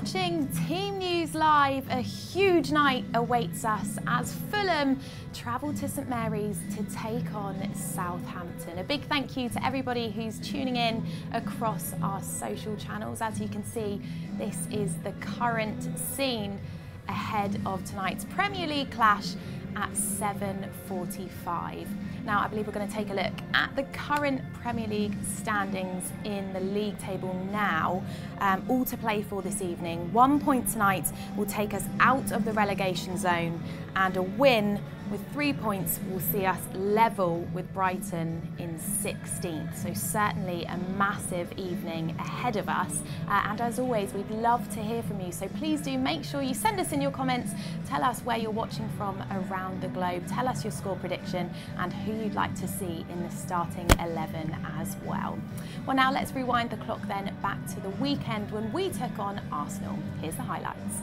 watching Team News Live. A huge night awaits us as Fulham travel to St Mary's to take on Southampton. A big thank you to everybody who's tuning in across our social channels. As you can see, this is the current scene ahead of tonight's Premier League clash at 7:45. Now, I believe we're going to take a look at the current Premier League standings in the league table now, all to play for this evening. 1 point tonight will take us out of the relegation zone, and a win with 3 points will see us level with Brighton in 16th. So certainly a massive evening ahead of us. And as always, we'd love to hear from you. So please do make sure you send us in your comments. Tell us where you're watching from around the globe. Tell us your score prediction and who you'd like to see in the starting 11 as well. Well, now let's rewind the clock then back to the weekend when we took on Arsenal. Here's the highlights.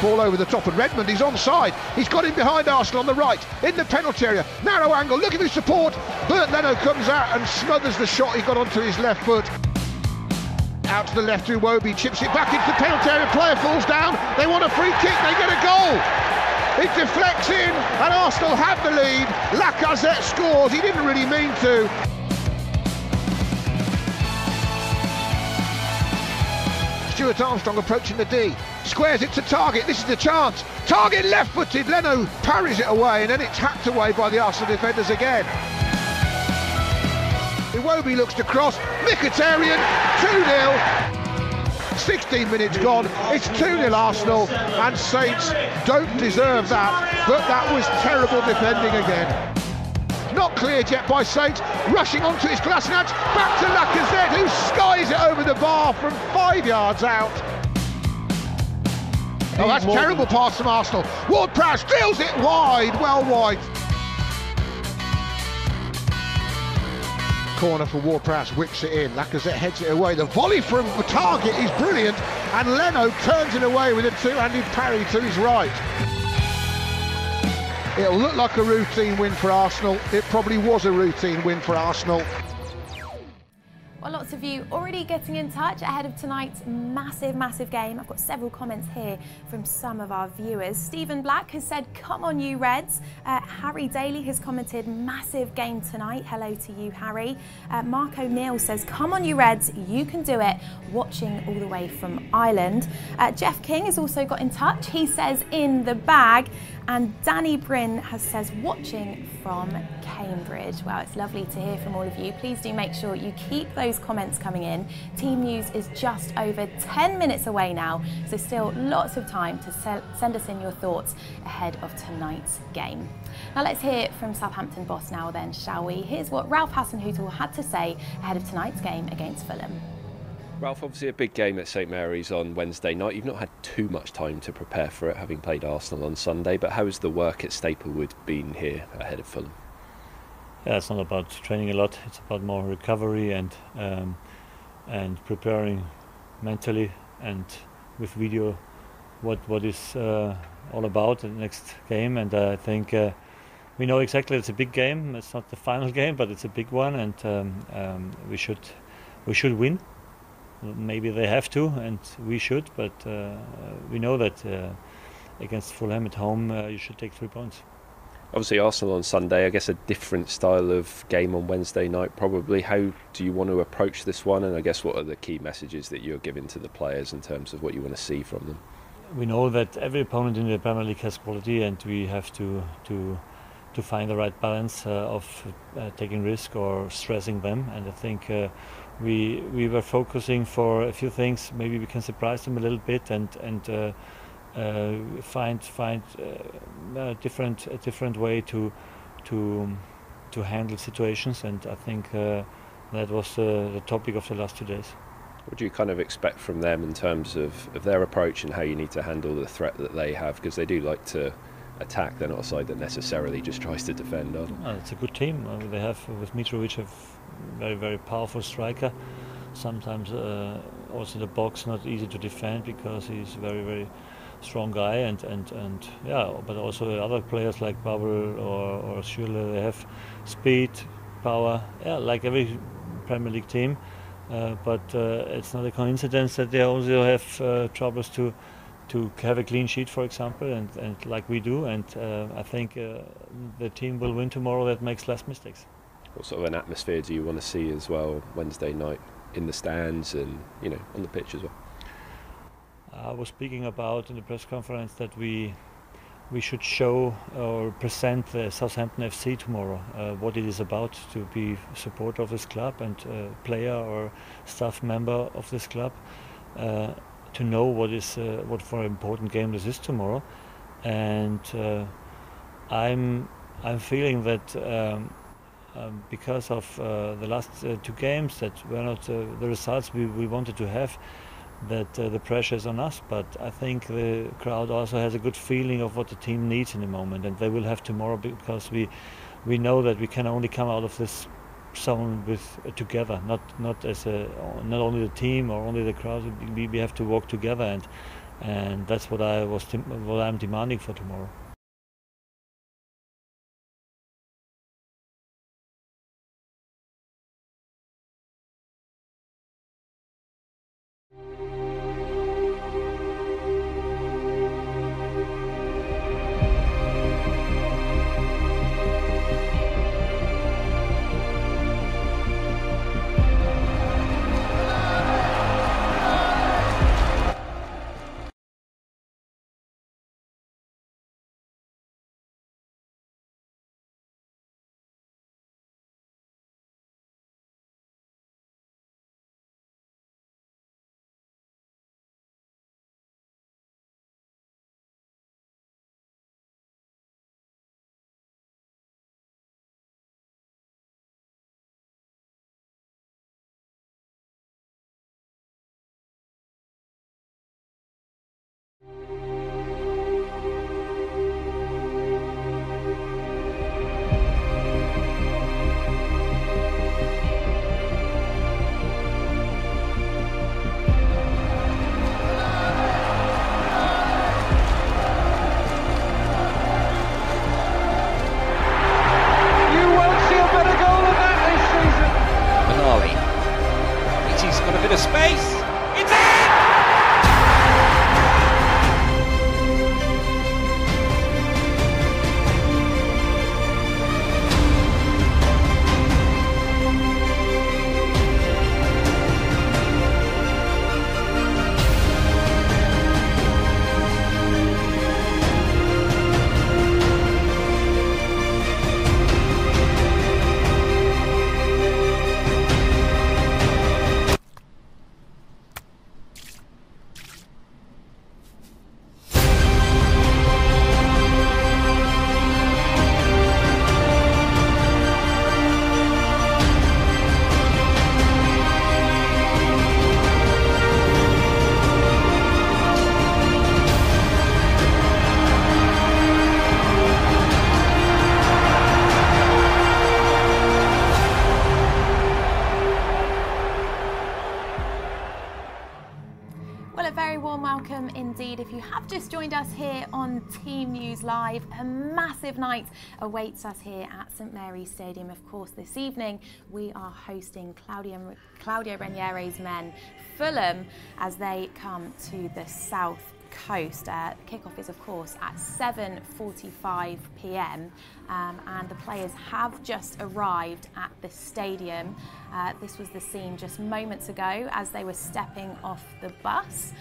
Ball over the top, and Redmond, he's onside. He's got him behind Arsenal on the right, in the penalty area. Narrow angle, looking for support. Bernd Leno comes out and smothers the shot he got onto his left foot. Out to the left to Iwobi, chips it back into the penalty area. Player falls down. They want a free kick, they get a goal. It deflects in, and Arsenal have the lead. Lacazette scores, he didn't really mean to. Stuart Armstrong approaching the D, squares it to Target, this is the chance. Target left-footed, Leno parries it away, and then it's hacked away by the Arsenal defenders again. Iwobi looks to cross, Mkhitaryan, 2-0. 16 minutes gone, it's 2-0 Arsenal, and Saints don't deserve that, but that was terrible defending again. Not cleared yet by Saints, rushing onto his Glasnach, back to Lacazette, who skies it over the bar from 5 yards out. Oh, that's a terrible pass from Arsenal. Ward-Prowse drills it wide, well wide. Corner for Ward-Prowse, whips it in, Lacazette heads it away. The volley from Target is brilliant, and Leno turns it away with a two-handed parry to his right. It'll look like a routine win for Arsenal. It probably was a routine win for Arsenal. Well, lots of you already getting in touch ahead of tonight's massive game. I've got several comments here from some of our viewers. Stephen Black has said, come on you Reds. Harry Daly has commented, massive game tonight. Hello to you, Harry. Mark O'Neill says, come on you Reds, you can do it. Watching all the way from Ireland. Jeff King has also got in touch. He says, in the bag. And Danny Bryn says, watching from Cambridge. Wow, it's lovely to hear from all of you. Please do make sure you keep those comments coming in. Team News is just over 10 minutes away now, so still lots of time to send us in your thoughts ahead of tonight's game. Now let's hear from Southampton boss now then, shall we? Here's what Ralph Hasenhüttl had to say ahead of tonight's game against Fulham. Ralph, obviously a big game at St Mary's on Wednesday night. You've not had too much time to prepare for it, having played Arsenal on Sunday, but how has the work at Staplewood been here ahead of Fulham? Yeah, it's not about training a lot, it's about more recovery and preparing mentally and with video what is all about the next game. And I think we know exactly it's a big game. It's not the final game, but it's a big one, and we should win. Maybe they have to, and we should, but we know that against Fulham at home you should take 3 points. Obviously Arsenal on Sunday, I guess a different style of game on Wednesday night probably. How do you want to approach this one, and I guess what are the key messages that you're giving to the players in terms of what you want to see from them? We know that every opponent in the Premier League has quality, and we have to find the right balance of taking risk or stressing them, and I think we were focusing for a few things. Maybe we can surprise them a little bit and find a different way to handle situations. And I think that was the topic of the last 2 days. What do you kind of expect from them in terms of their approach and how you need to handle the threat that they have? Because they do like to attack. They're not a side that necessarily just tries to defend, are they? It's a good team. They have with Mitrovic a very powerful striker. Sometimes also the box not easy to defend because he's very strong guy, and yeah, but also other players like Babel or Schürrle, they have speed, firepower, yeah, like every Premier League team. But it's not a coincidence that they also have troubles to have a clean sheet, for example, and like we do. And I think the team will win tomorrow that makes less mistakes. What sort of an atmosphere do you want to see as well Wednesday night in the stands and on the pitch as well? I was speaking about in the press conference that we should show or present the Southampton FC tomorrow, what it is about to be a supporter of this club and player or staff member of this club, to know what for an important game this is tomorrow. And I'm feeling that because of the last 2 games that were not the results we wanted to have, that the pressure is on us. But I think the crowd also has a good feeling of what the team needs in the moment, and they will have tomorrow, because we know that we can only come out of this zone together, not only the team or only the crowd. We have to work together, and that's what I'm demanding for tomorrow. Of space. It's in! Well, a very warm welcome indeed. If you have just joined us here on Team News Live, a massive night awaits us here at St Mary's Stadium. Of course, this evening we are hosting Claudio Raniere's men, Fulham, as they come to the South Coast. The kickoff is, of course, at 7:45 p.m. And the players have just arrived at the stadium. This was the scene just moments ago as they were stepping off the bus.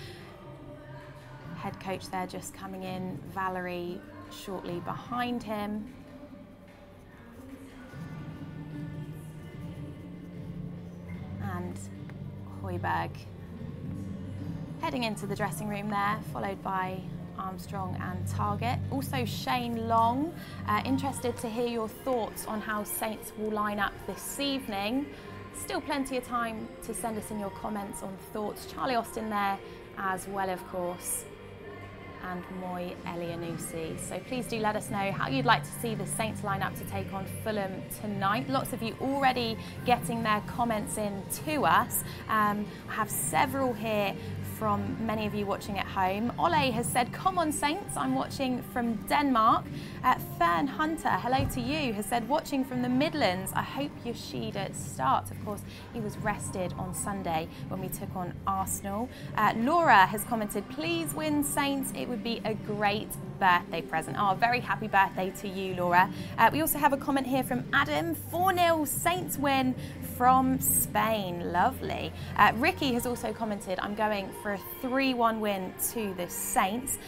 Head coach there just coming in, Valerie shortly behind him. And Højbjerg heading into the dressing room there, followed by Armstrong and Target. Also Shane Long, interested to hear your thoughts on how Saints will line up this evening. Still plenty of time to send us in your comments on thoughts. Charlie Austin there as well, of course, and Moy Elianusi. So please do let us know how you'd like to see the Saints line up to take on Fulham tonight. Lots of you already getting their comments in to us. I have several here from many of you watching at home. Ole has said, come on Saints, I'm watching from Denmark. Fern Hunter, hello to you, has said, watching from the Midlands. I hope Yoshida starts. Of course, he was rested on Sunday when we took on Arsenal. Laura has commented, please win Saints, it would be a great birthday present. Oh, very happy birthday to you, Laura. We also have a comment here from Adam, 4-0 Saints win from Spain. Lovely. Ricky has also commented, I'm going for a 3-1 win to the Saints.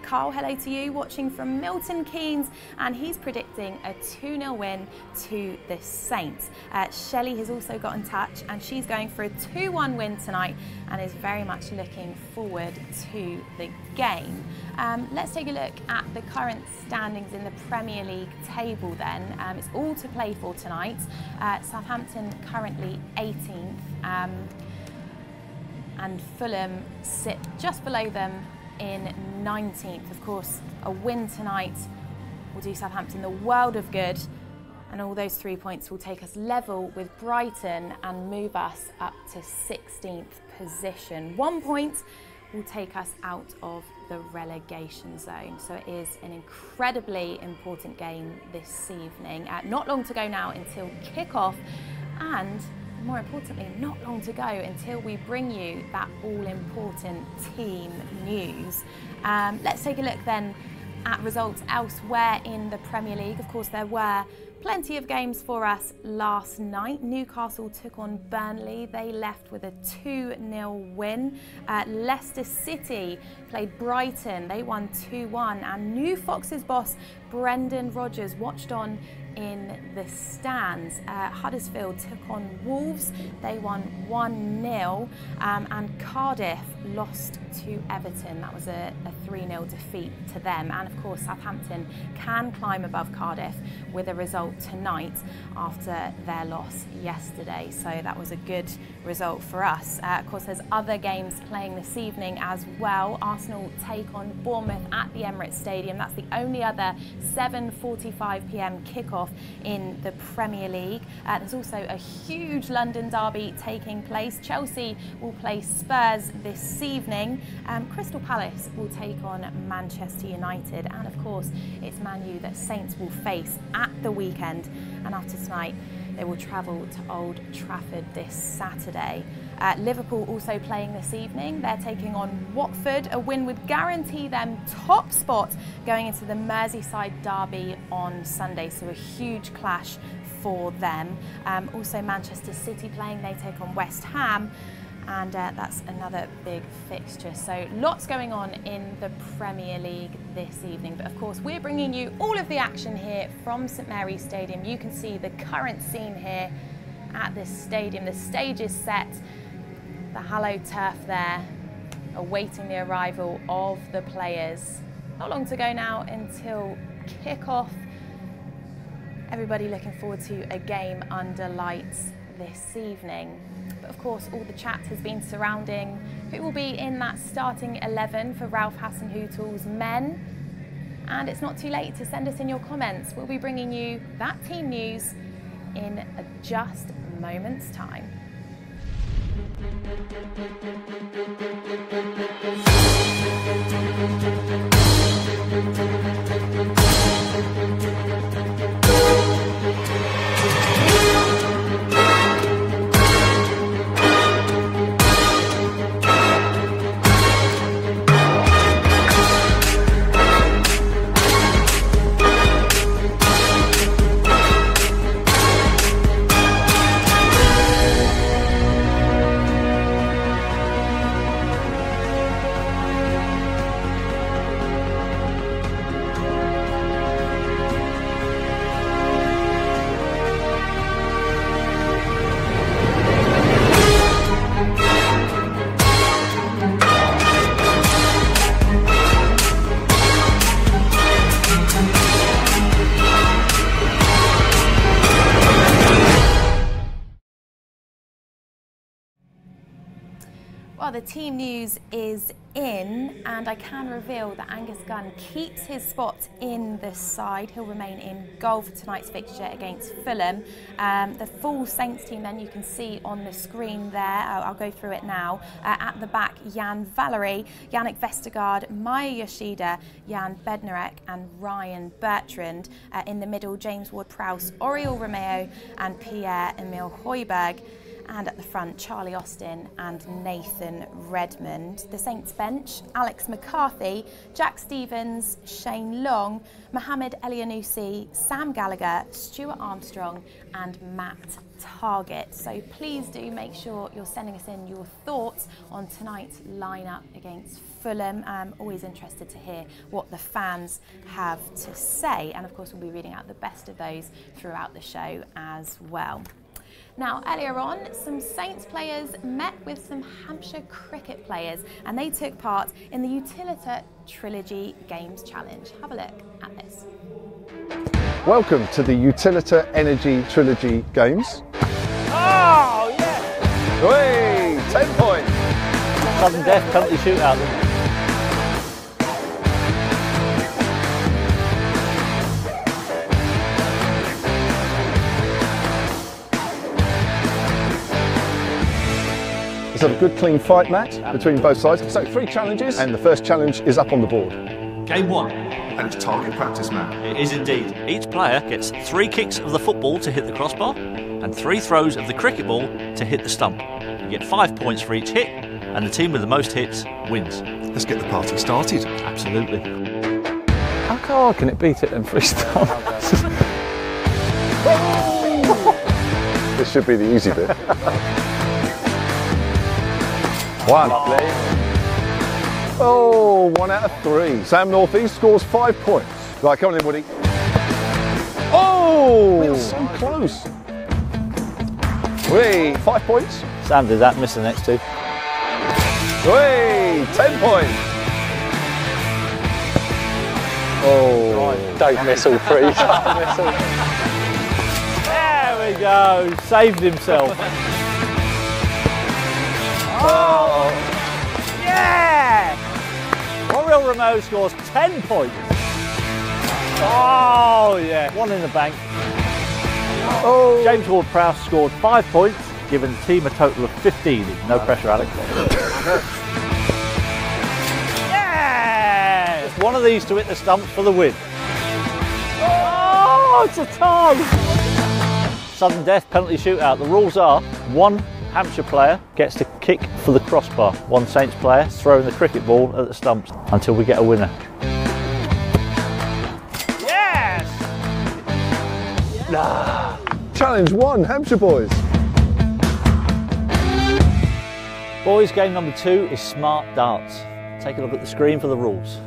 Carl, hello to you, watching from Milton Keynes, and he's predicting a 2-0 win to the Saints. Shelley has also got in touch, and she's going for a 2-1 win tonight and is very much looking forward to the game. Let's take a look at the current standings in the Premier League table then. It's all to play for tonight. Southampton currently 18th, and Fulham sit just below them in 19th. Of course, a win tonight will do Southampton the world of good, and all those 3 points will take us level with Brighton and move us up to 16th position. 1 point will take us out of the relegation zone. So it is an incredibly important game this evening. Not long to go now until kick-off, and more importantly, not long to go until we bring you that all-important team news. Let's take a look then at results elsewhere in the Premier League. Of course, there were plenty of games for us last night. Newcastle took on Burnley. They left with a 2-0 win. Leicester City played Brighton. They won 2-1. And New Fox's boss, Brendan Rodgers, watched on in the stands. Huddersfield took on Wolves. They won 1-0. And Cardiff lost to Everton. That was a 3-0 defeat to them. And of course, Southampton can climb above Cardiff with a result tonight after their loss yesterday. So that was a good result for us. Of course, there's other games playing this evening as well. Arsenal take on Bournemouth at the Emirates Stadium. That's the only other 7:45 p.m. kickoff in the Premier League. There's also a huge London derby taking place. Chelsea will play Spurs this evening. Crystal Palace will take on Manchester United. And of course, it's Man U that Saints will face at the weekend. And after tonight, they will travel to Old Trafford this Saturday. Liverpool also playing this evening. They're taking on Watford. A win would guarantee them top spot going into the Merseyside derby on Sunday. So a huge clash for them. Also Manchester City playing. They take on West Ham. And that's another big fixture. So lots going on in the Premier League this evening. But of course, we're bringing you all of the action here from St Mary's Stadium. You can see the current scene here at this stadium. The stage is set, the hallowed turf there, awaiting the arrival of the players. Not long to go now until kick-off. Everybody looking forward to a game under lights this evening. But of course, all the chat has been surrounding who will be in that starting 11 for Ralph Hasenhüttl's men. And it's not too late to send us in your comments. We'll be bringing you that team news in just a moment's time. Well, the team news is in, and I can reveal that Angus Gunn keeps his spot in the side. He'll remain in goal for tonight's fixture against Fulham. The full Saints team then you can see on the screen there. I'll go through it now. At the back, Jan Valery, Yannick Vestergaard, Maya Yoshida, Jan Bednarek and Ryan Bertrand. In the middle, James Ward-Prowse, Oriol Romeo and Pierre-Emile Højbjerg. And at the front, Charlie Austin and Nathan Redmond. The Saints bench, Alex McCarthy, Jack Stevens, Shane Long, Mohamed Elianusi, Sam Gallagher, Stuart Armstrong and Matt Targett. So please do make sure you're sending us in your thoughts on tonight's lineup against Fulham. I'm always interested to hear what the fans have to say. And of course, we'll be reading out the best of those throughout the show as well. Now, earlier on, some Saints players met with some Hampshire cricket players and they took part in the Utilita Trilogy Games Challenge. Have a look at this. Welcome to the Utilita Energy Trilogy Games. Oh, yeah! Hey, 10 points. Sudden death penalty shootout. It's a good clean fight match between both sides. So 3 challenges and the first challenge is up on the board. Game 1. And it's target practice match. It is indeed. Each player gets 3 kicks of the football to hit the crossbar and 3 throws of the cricket ball to hit the stump. You get 5 points for each hit and the team with the most hits wins. Let's get the party started. Absolutely. How hard can it be to them 3 stumps? This should be the easy bit. 1. Oh, 1 out of 3. Sam Northeast scores 5 points. Right, come on in, Woody. Oh! We are so close. Wait, 5 points. Sam did that, missed the next 2. Wait, 10 points. Oh, Don't miss all 3. There we go, saved himself. Oh, yeah! Oriol Romeo scores 10 points. Oh, yeah. 1 in the bank. oh. James Ward-Prowse scored 5 points, giving the team a total of 15. No pressure, Alex. Yeah! Just one of these to hit the stumps for the win. Oh, it's a tie! Sudden death penalty shootout. The rules are 1 Hampshire player gets to kick for the crossbar. 1 Saints player throwing the cricket ball at the stumps until we get a winner. Yes! Nah. Challenge 1, Hampshire boys. Boys, game number 2 is smart darts. Take a look at the screen for the rules.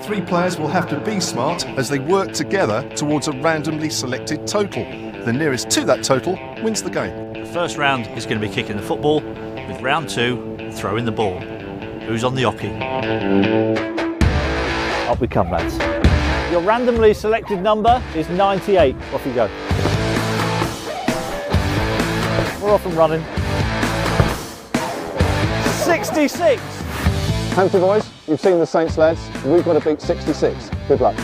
3 players will have to be smart as they work together towards a randomly selected total. The nearest to that total wins the game. The first round is going to be kicking the football, with round 2 throwing the ball. Who's on the hockey? Up we come, lads. Your randomly selected number is 98. Off you go. We're off and running. 66. Hampshire boys, you've seen the Saints lads. We've got to beat 66. Good luck.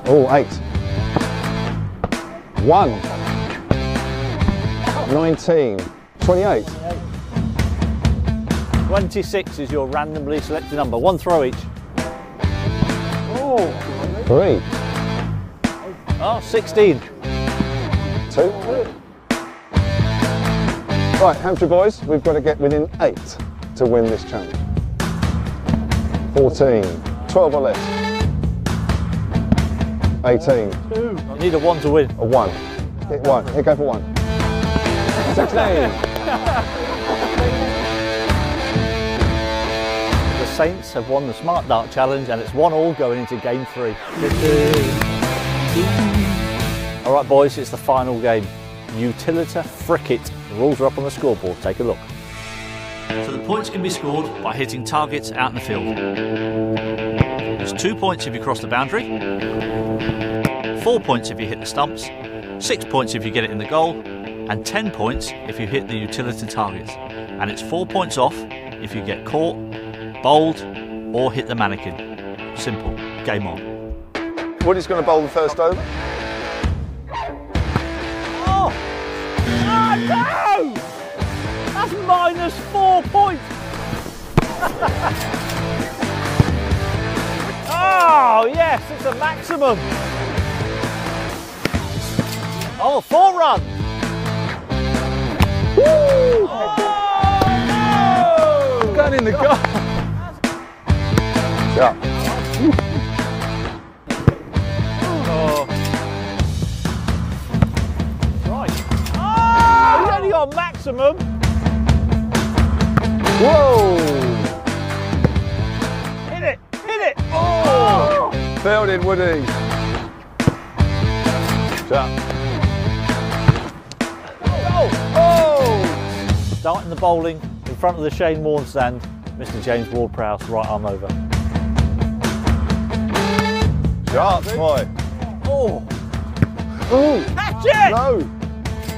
Oh, 8. 1. 19. 28. 26 is your randomly selected number. 1 throw each. Oh. 3. Oh, 16. 2. Right, Hampshire boys, we've got to get within 8 to win this challenge. 14. 12 or less. 18. 2. You need a 1 to win. A 1. Hit 1. Here, go for 1. 16. The Saints have won the Smart Dart Challenge and it's 1-1 going into game 3. All right, boys, it's the final game. Utilita Fricket. The rules are up on the scoreboard. Take a look. So the points can be scored by hitting targets out in the field. There's 2 points if you cross the boundary, 4 points if you hit the stumps, 6 points if you get it in the goal, and 10 points if you hit the Utilita targets. And it's 4 points off if you get caught, bowled, or hit the mannequin. Simple. Game on. Woody's going to bowl the first over. Oh! Oh no! That's -4 points! Oh yes, it's a maximum! Oh, 4 run! Woo! Oh no! Gun in the goal! Yeah. Oh. Right. Oh! He's only on maximum! Whoa! Hit it! Hit it! Oh! Fielding, Woody. Yeah. Oh! Starting the bowling in front of the Shane Warne stand, Mr. James Ward-Prowse, right arm over. Sharp, boy. Oh! Oh! Catch it! No!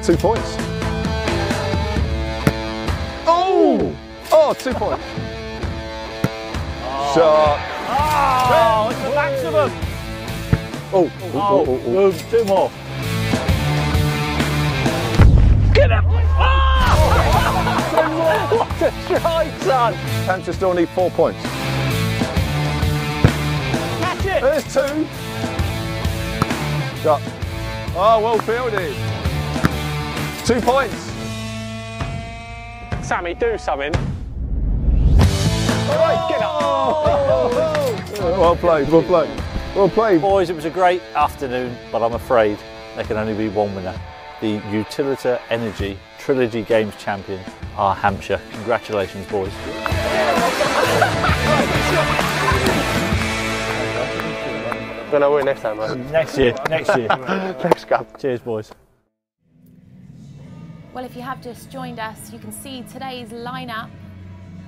2 points. Oh! Oh, 2 points. Sharp. Oh, it's a maximum! Oh! Boom, 2 more. Get up! Oh! What a try, son! Hampshire still need 4 points. Catch it! There's 2. Sharp. Oh, well fielded. 2 points. Sammy, do something. All right, get up. Well played, well played. Well played. Boys, it was a great afternoon, but I'm afraid there can only be one winner. The Utilita Energy Trilogy Games champion are Hampshire. Congratulations, boys. Gonna win next time, right? Next year, next year. Next cup. Cheers, boys. Well, if you have just joined us, you can see today's lineup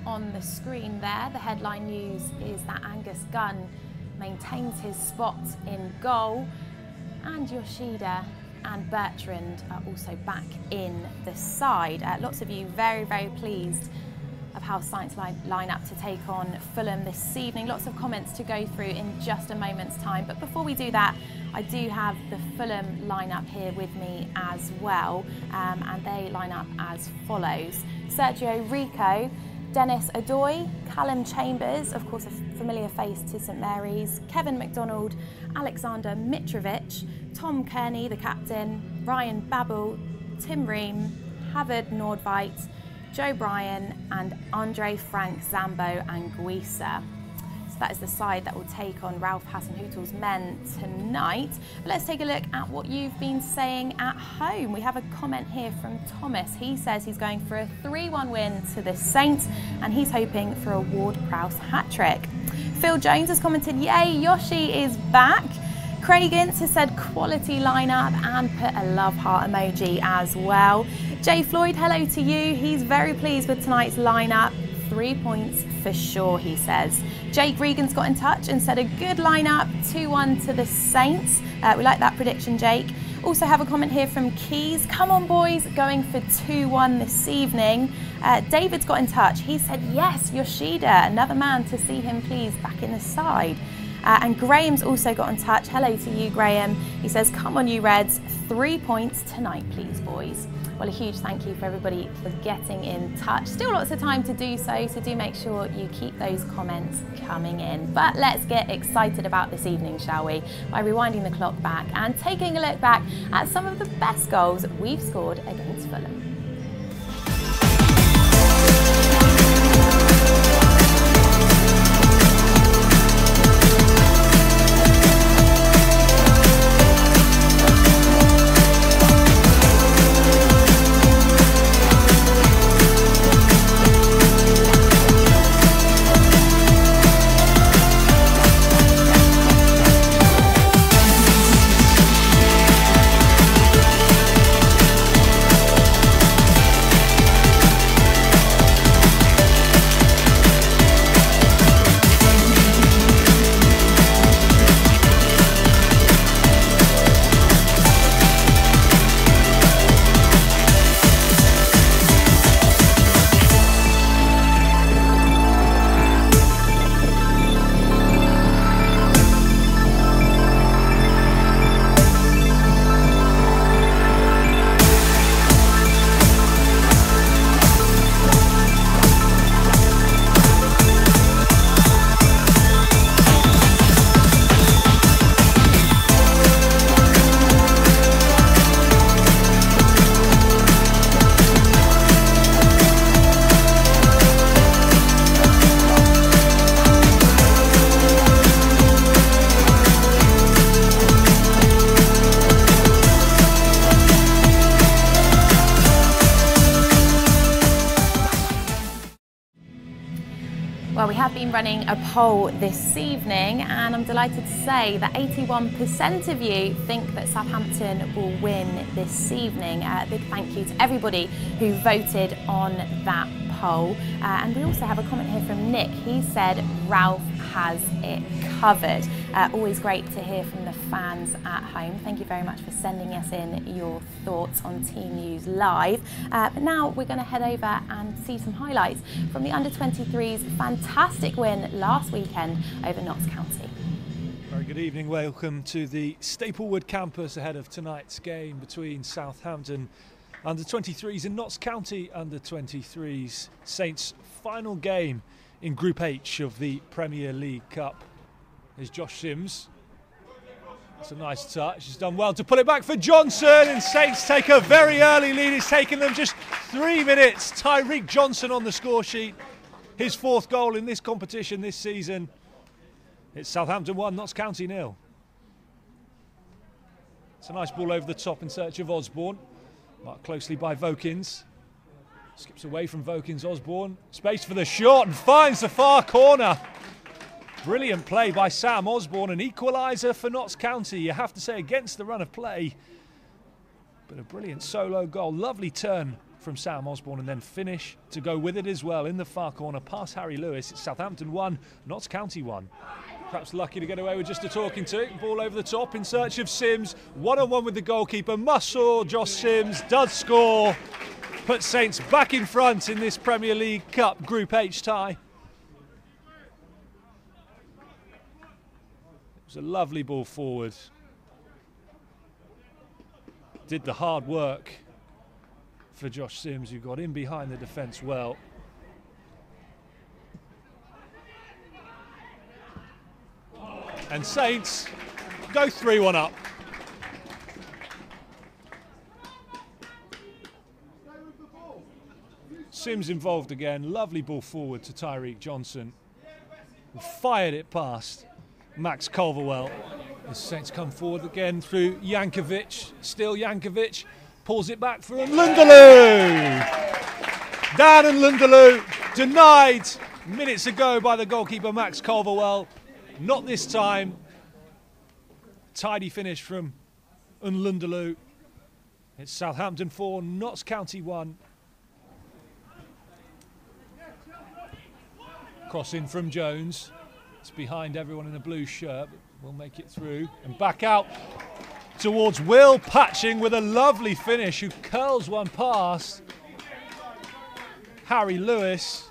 on the screen there. The headline news is that Angus Gunn maintains his spot in goal, and Yoshida and Bertrand are also back in the side. Lots of you very, very pleased of how Saints line up to take on Fulham this evening. Lots of comments to go through in just a moment's time. But before we do that, I do have the Fulham lineup here with me as well. And they line up as follows. Sergio Rico, Dennis Odoi, Callum Chambers, of course a familiar face to St Mary's, Kevin McDonald, Alexander Mitrovic, Tom Kearney, the captain, Ryan Babel, Tim Ream, Havard Nordveit, Joe Bryan and Andre Frank Zambo Anguissa. So that is the side that will take on Ralph Hasenhüttl's men tonight. But let's take a look at what you've been saying at home. We have a comment here from Thomas. He says he's going for a 3-1 win to the Saints and he's hoping for a Ward-Prowse hat-trick. Phil Jones has commented, yay, Yoshi is back. Craig Ince has said quality lineup and put a love heart emoji as well. Jay Floyd, hello to you. He's very pleased with tonight's lineup. 3 points for sure, he says. Jake Regan's got in touch and said a good lineup, 2-1 to the Saints. We like that prediction, Jake. Also have a comment here from Keys. Come on, boys, going for 2-1 this evening. David's got in touch. He said, yes, Yoshida, another man to see him pleased back in the side. And Graham's also got in touch. Hello to you, Graham. He says, come on, you Reds, 3 points tonight, please, boys. Well, a huge thank you for everybody for getting in touch. Still lots of time to do so do make sure you keep those comments coming in. But let's get excited about this evening, shall we? By rewinding the clock back and taking a look back at some of the best goals we've scored against Fulham. running a poll this evening, and I'm delighted to say that 81% of you think that Southampton will win this evening. A big thank you to everybody who voted on that poll. And we also have a comment here from Nick. He said Ralph has it covered. Always great to hear from the fans at home. Thank you very much for sending us in your thoughts on Team News Live. But now we're going to head over and see some highlights from the under-23s fantastic win last weekend over Notts County. Very good evening, welcome to the Staplewood campus ahead of tonight's game between Southampton under-23s and Notts County under-23s. Saints' final game in Group H of the Premier League Cup. Here's Josh Sims. It's a nice touch. He's done well to put it back for Johnson, and Saints take a very early lead. It's taken them just 3 minutes. Tyreek Johnson on the score sheet. His 4th goal in this competition this season. It's Southampton 1, Notts County 0. It's a nice ball over the top in search of Osborne. Marked closely by Vokins. Skips away from Vokins, Osborne. Space for the shot and finds the far corner. Brilliant play by Sam Osborne, an equaliser for Notts County. You have to say, against the run of play. But a brilliant solo goal. Lovely turn from Sam Osborne, and then finish to go with it as well in the far corner past Harry Lewis. It's Southampton 1, Notts County 1. Perhaps lucky to get away with just a talking to. Ball over the top in search of Sims. One-on-one with the goalkeeper. Muscle, Josh Sims does score. Puts Saints back in front in this Premier League Cup Group H tie. It was a lovely ball forward. Did the hard work for Josh Sims, who got in behind the defence well. And Saints go 3-1 up. Sims involved again. Lovely ball forward to Tyreek Johnson. He fired it past Max Culverwell. The Saints come forward again through Jankovic. Still Jankovic. Pulls it back for Lunderloo. Dan and Lunderloo denied minutes ago by the goalkeeper Max Culverwell. Not this time. Tidy finish from Lunderloo. It's Southampton 4, Notts County 1. Cross in from Jones. It's behind everyone in a blue shirt, but we'll make it through. And back out towards Will Patching with a lovely finish, who curls one past Harry Lewis.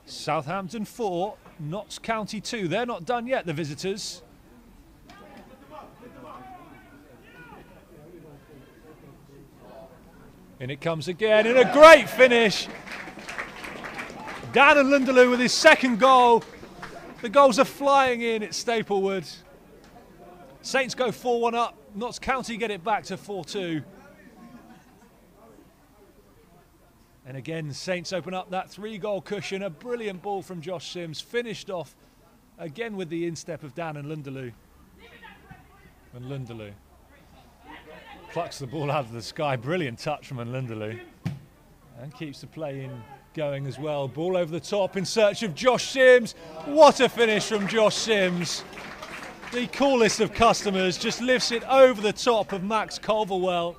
Southampton 4, Notts County 2. They're not done yet, the visitors. In it comes again, and a great finish. Dan and Lunderloo with his 2nd goal. The goals are flying in at Staplewood. Saints go 4-1 up. Notts County get it back to 4-2. And again, Saints open up that 3-goal cushion. A brilliant ball from Josh Sims, finished off again with the instep of Dan and Lunderloo. And Lunderloo plucks the ball out of the sky. Brilliant touch from Lunderloo. And keeps the play in going as well. Ball over the top in search of Josh Sims. What a finish from Josh Sims. The coolest of customers, just lifts it over the top of Max Culverwell.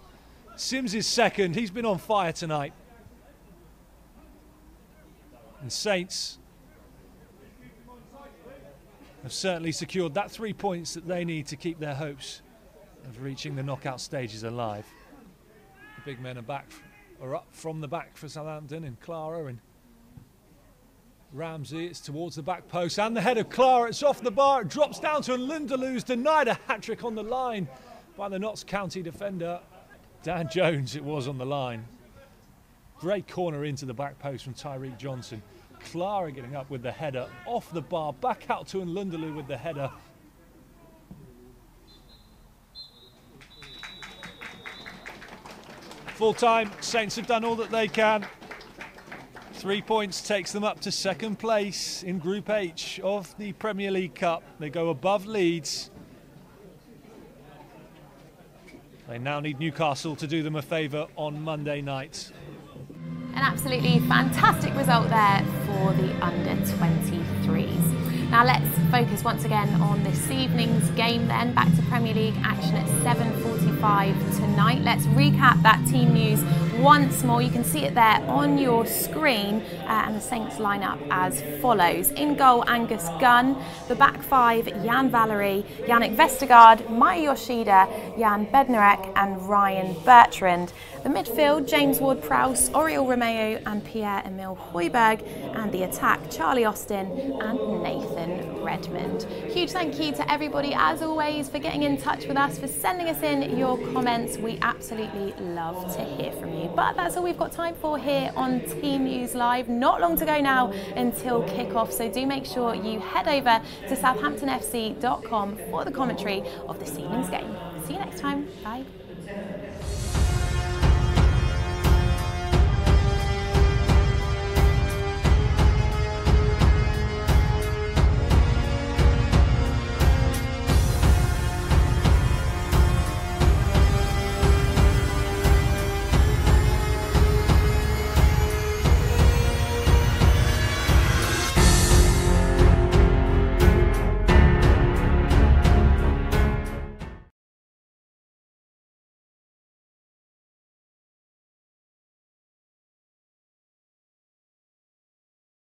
Sims is 2nd. He's been on fire tonight. And Saints have certainly secured that 3 points that they need to keep their hopes of reaching the knockout stages alive. The big men are up from the back for Southampton, and Clara and Ramsey. It's towards the back post, and the head of Clara. It's off the bar. It drops down to Lunderloo's, denied a hat-trick on the line by the Notts County defender. Dan Jones, it was on the line. Great corner into the back post from Tyreek Johnson. Clara getting up with the header off the bar, back out to Lunderloo with the header. Full time, Saints have done all that they can. 3 points takes them up to 2nd place in Group H of the Premier League Cup. They go above Leeds. They now need Newcastle to do them a favour on Monday night. An absolutely fantastic result there for the under-23s. Now let's focus once again on this evening's game then. Back to Premier League action at 7:45 tonight. Let's recap that team news once more. You can see it there on your screen, and the Saints line up as follows. In goal, Angus Gunn. The back five, Jan Valery, Yannick Vestergaard, Maya Yoshida, Jan Bednarek and Ryan Bertrand. The midfield, James Ward-Prowse, Oriol Romeo and Pierre-Emile Højbjerg. And the attack, Charlie Austin and Nathan Redmond. Huge thank you to everybody, as always, for getting in touch with us, for sending us in your comments. We absolutely love to hear from you. But that's all we've got time for here on Team News Live. Not long to go now until kick-off, so do make sure you head over to southamptonfc.com for the commentary of this evening's game. See you next time. Bye.